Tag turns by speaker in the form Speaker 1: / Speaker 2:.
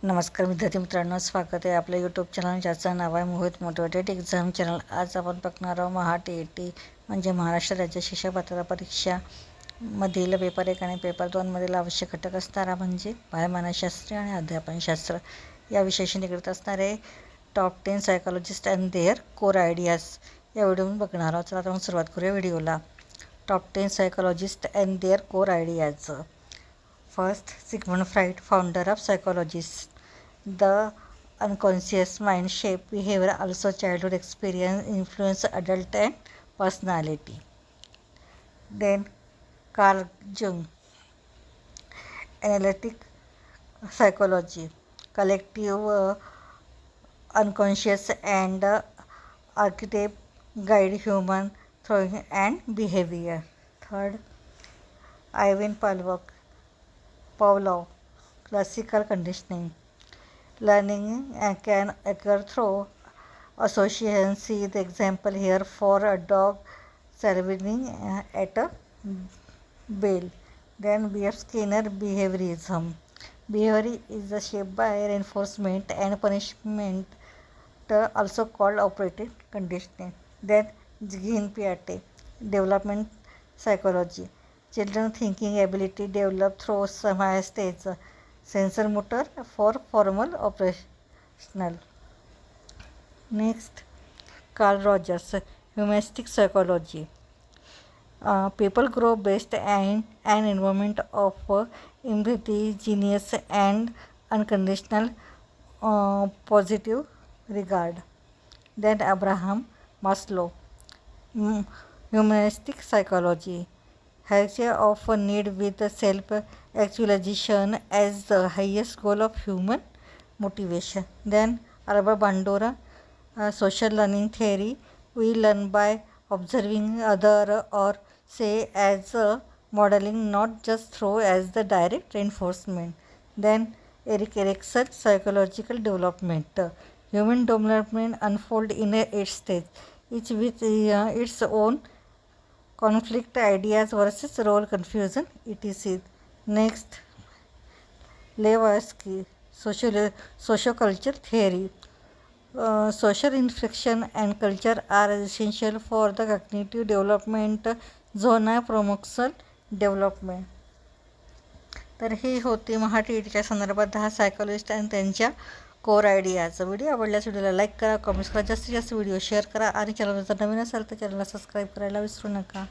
Speaker 1: नमस्कार विद्यार्थी मित्रांनो, स्वागत आहे आपल्या यूट्यूब चॅनल ज्याचं नाव आहे मोहित मोटिवेटेड एक्झाम चॅनल। आज आपण बघणार आहोत TET म्हणजे महाराष्ट्र राज्य शिक्षक पात्रता परीक्षा मधील पेपर 1 आणि पेपर 2 मधील आवश्यक घटक असणारा म्हणजे बालमानसशास्त्र आणि अध्यापनशास्त्र या विषयाशी निगडीत असणारे top 10 psychologists and their core ideas या व्हिडिओमध्ये बघणार आहोत। चला तर मग सुरुवात करूया व्हिडिओला। Top 10 psychologists and their core ideas. First, Sigmund Freud, founder of psychology. The unconscious mind shape behavior, also childhood experience influence adult and personality. Then Carl Jung, analytic psychology, collective unconscious and archetype guide human thinking and behavior. Third, Ivan Pavlov, classical conditioning. Learning can occur through association. See the example here for a dog serving at a bell. Then B.F. Skinner, behaviorism. Behavior is shaped by reinforcement and punishment, also called operative conditioning. Then Jean Piaget, development psychology. Children thinking ability developed through some stage, sensor motor for formal operational. Next, Carl Rogers, humanistic psychology. People grow best in an environment of empathy, genius, and unconditional positive regard. Then Abraham Maslow, humanistic psychology. Hierarchy of need with self-actualization as the highest goal of human motivation. Then Albert Bandura, social learning theory. We learn by observing other or say as a modeling, not just through as the direct reinforcement. Then Erik Erikson, psychological development. Human development unfold in 8 stages, each with its own conflict, ideas versus role confusion, etc. Next, Levinsky, sociocultural theory. Social inflection and culture are essential for the cognitive development, zona promotional development. तर हे होते TETच्या संदर्भात 10 psychologist आणि त्यांच्या core ideas. Video आवडल्यास व्हिडिओला like करा, comments करा, जास्तीत जास्त व्हिडिओ शेअर करा आणि चॅनलवर जर नवीन असाल तर चॅनलला सबस्क्राईब करायला विसरू नका।